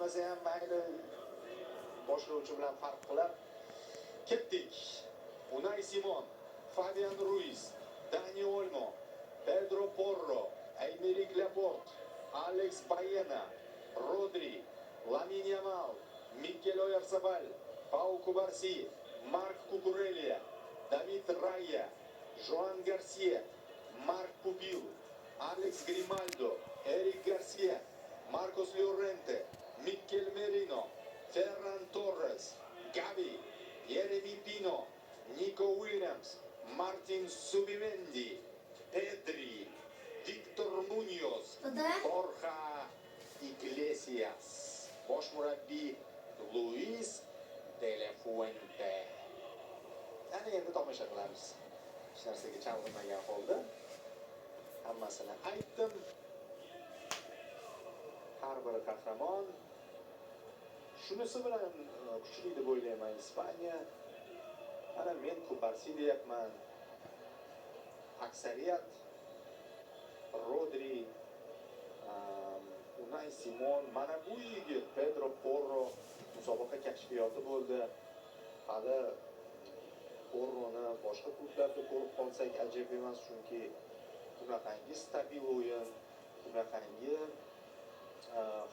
bo'lmasa ham mayli boshlovchi bilan farq qilib ketdik. Unai Simon, Fabian Ruiz, Dani Olmo, Pedro Porro, Aymeric Laporte, Alex Baena, Rodri, Lamine Yamal, Mikel Oyarzabal, Pau Cubarsí, Marc Cucurella, David Raya, Joan Garcia, Marc Pupil, Alex Grimaldo, Eric Garcia, Marcos Llorente, Mikel Merino, Ferran Torres, Gavi, Yeremy Pino, Nico Williams, Martin Zubimendi, Pedri, Victor Munoz, Borja Iglesias, bosh murabbiy Luis de la Fuente. Ana endi tomosha qilamiz. Hech narsaga chalg'imagan holda hammasini aytdim. Har bir qahramon shunisi bilan kuchli deb o'ylayman Ispaniya. Ana men Cubarsí deyapman. Aksariyat Rodri, Unai Simon, mana bu yigit Pedro Porro musobaqa kashfiyoti bo'ldi. Hali Porroni boshqa klublarda ko'rib qolsak ajab emas, chunki bunaqangi stabil o'yin, bunaqangi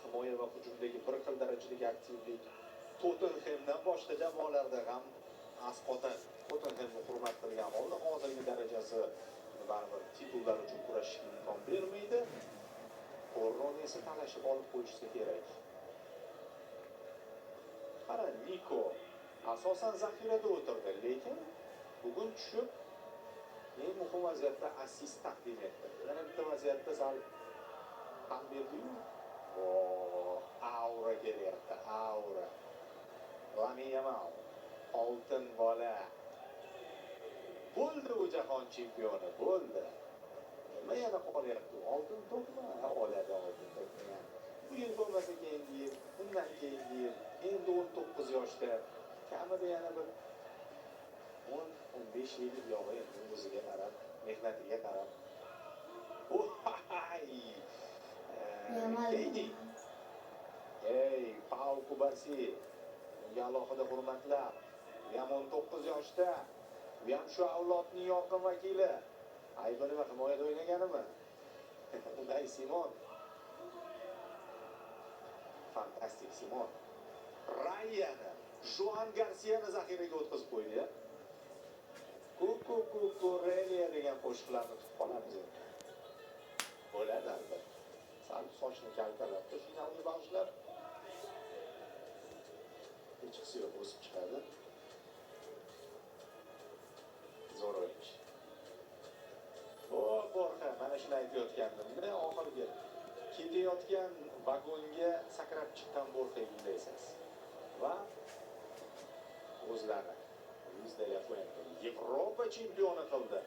himoya va hujumdagi bir xil darajadagi aktivlik Tottenhamdan boshqa jamoalarda ham asqota Tottenhamni hurmat qilgan holda hozirgi darajasi baribir titullar uchun kurashishga imkon bermaydi. Porroni esa talashib olib qo'yishsa kerak. Qara, Nico asosan zaxirada o'tirdi, lekin bugun tushib eng muhim vaziyatda assist taqdim etdi. Yana bitta vaziyatda sal ham berdi-yu. Aura kelyapti, aura. Lamine Yamal, oltin bola. Bo'ldi u jahon chempioni, bo'ldi. Nima yana qolyapti? Oltin to'pmi? Oladi oltin to'pni. Bu yil bo'lmasa keyingi yil, undan keyingi yil, endi 19 yoshda kamida yana bir 10-15 yillik yo'g'i endi o'ziga qarab, mehnatiga qarab. Ey, Pau Cubarsí, unga alohida hurmatlar. U ham 19 yoshda, u ham shu avlodning yorqin vakili. Aybi nima, himoyada o'ynaganimi? Unai Simon. Fantastik Simon. Rayani, Joan Garcia'ni zaxiraga o'tkazib qo'ydi. Cucurella degan qo'shiqlarni tutib qolamiz endi. Bo'ladi albatta. Sal sochni kaltalab, finalga bag'ishlab hech qisi yo'q, o'sib chiqadi. Zo'r o'yin. Borja, mana shuni aytayotgandim-da, oxirgi ketayotgan vagonga sakrab chiqqan Borja eslaysiz. Va o'zlari Luis de la Fuente Yevropa chempioni qildi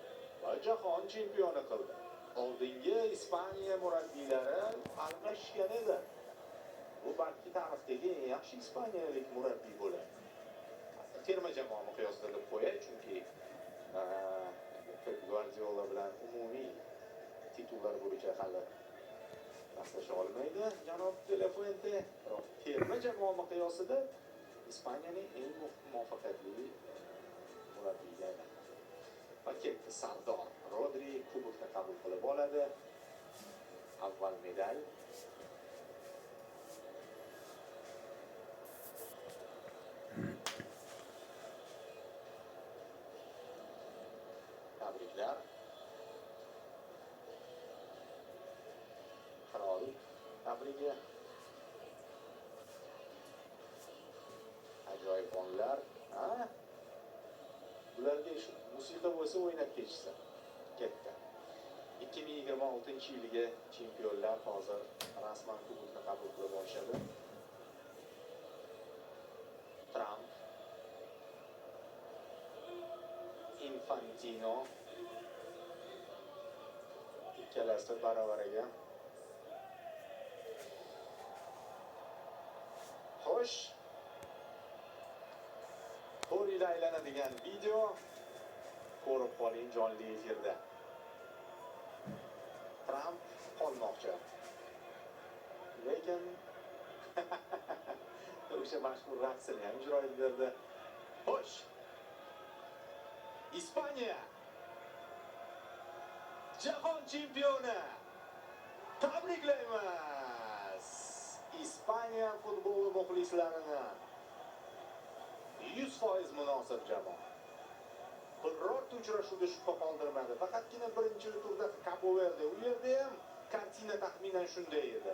va jahon chempioni qildi. Oldingi Ispaniya murabbiylari almashgan edi. Bu balki tarixdagi eng yaxshi ispaniyalik murabbiy bo'ladi. Terma jamoa miqyosida deb qo'yay, chunki Pep Guardiola bilan umumiy titullar bo'yicha hali bahslasha olmaydi janob De La Fuente. Biroq terma jamoa miqyosida Ispaniyaning eng muvaffaqiyatli murabbiyiga aylandi. Va ketdi Sardor. Rodri kubokni qabul qilib oladi. Avval medal. Tabriklar. Qirol tabrigi. Ajoyib onlar. Bularga shu musiqa bo'lsa o'ynab ketishsa. Ketdi. 2026-yilga chempionlar hozir rasman kubokni qabul qilib olishadi. Trump, Infantino ikkalasi baravariga. Xo'sh, to'rida aylanadigan video ko'rib qoling jonli efirda. Trump qolmoqchi. Lekin o'sha mashhur raqsini ham ijro etib berdi. Xo'sh. Ispaniya jahon chempioni. Tabriklaymiz. Ispaniya futboli muxlislarini 100% munosib jamoa. Birorta uchrashuvda shubha qoldirmadi. Faqatgina birinchi turda Cabo Verde. U yerda ham kartina taxminan shunday edi.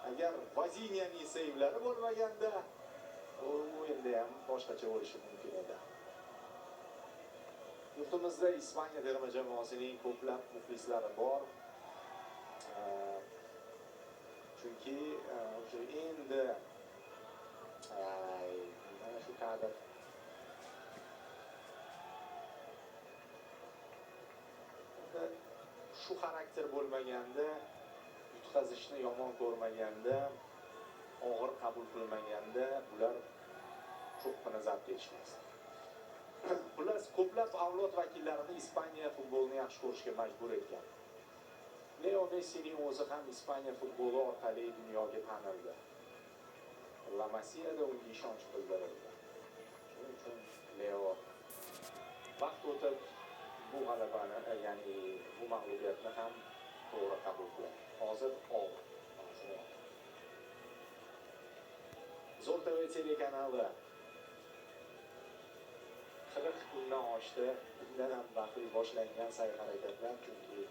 Agar Vaziniyaning seyvlari bo'lmaganda, u endi ham boshqacha bo'lishi mumkin edi. Yurtimizda Ispaniya terma jamoasining ko'plab muxlislari bor. Chunki o'sha endi mana shu kadr shu xarakter bo'lmaganda, yutqazishni yomon ko'rmaganda, og'ir qabul qilmaganda bular cho'qqini zabt etishmas. Xullas, ko'plab avlod vakillarini Ispaniya futbolini yaxshi ko'rishga majbur etgan. Leo Messining o'zi ham Ispaniya futboli orqali dunyoga tanildi. La Masiyada unga ishonch bildirildi. Shuning uchun Leo vaqt o'tib bu g'alabani, ya'ni bu mag'lubiyatni ham to'g'ri qabul qiladi. Hozir Zo'r TV telekanali 40 kundan oshdi. Bundan ham vaqtli boshlangan sa'y-harakatlar, chunki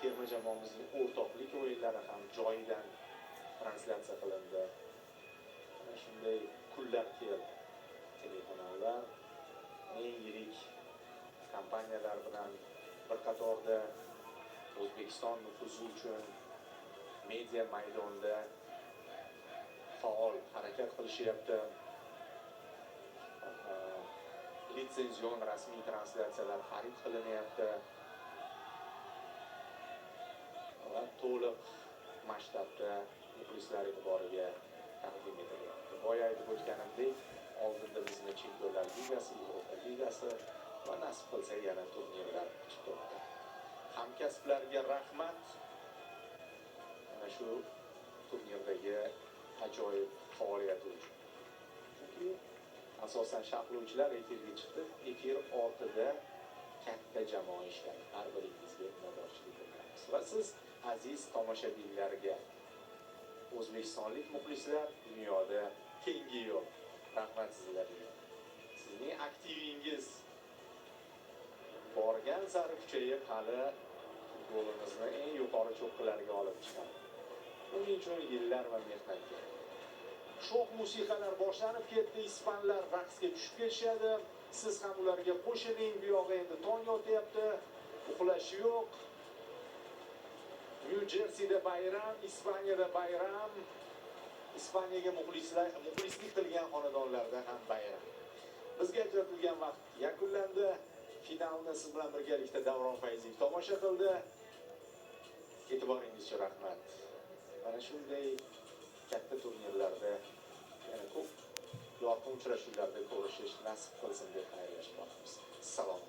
terma jamoamizning o'rtoqlik o'yinlari ham joyidan translyatsiya qilindi. Mana shunday kunlar keldi. Telekanallar eng yirik kompaniyalar bilan bir qatorda O'zbekiston nufuzi uchun media maydonida faol harakat qilishyapti. Litsenzion rasmiy translyatsiyalar xarid qilinyapti. Va to'liq masshtabda muxlislar e'tiboriga taqdim etilyapti. Boya aytib o'tganimdek, oldinda bizni Chempionlar Ligasi, Yevropa Ligasi va nasib qilsa yana turnirlar chiqib turibdi. Hamkasblarga rahmat. Mana shu turnirdagi ajoyib faoliyat uchun. Chunki asosan sharhlovchilar efirga chiqdi. Efir ortida katta jamoa ishladi. Har biringizga minnatdorchilik bildiramiz. Va siz aziz tomoshabinlarga, o'zbekistonlik muxlislar dunyoda tengi yo'q. Rahmat sizlarga. Sizning aktivingiz borgan sari kuchayib hali futbolimizni eng yuqori cho'qqilariga olib chiqadi. Buning uchun yillar va mehnat kerak. Sho'x musiqalar boshlanib ketdi, ispanlar raqsga tushib ketishadi. Siz ham ularga qo'shiling, bu yoqda endi tong yotyapti, uxlash yo'q. New Jerseyda bayram, Ispaniyada bayram. Ispaniyaga muxlislik qilgan xonadonlarda ham bayram. Bizga ajratilgan vaqt yakunlandi. Finalni siz bilan birgalikda Davron Fayziyev tomosha qildi. E'tiboringiz uchun rahmat. Mana shunday katta turnirlarda yana ko'p yorqin uchrashuvlarda ko'rishish nasib qilsin deb xayrlashmoqchimiz. Salom.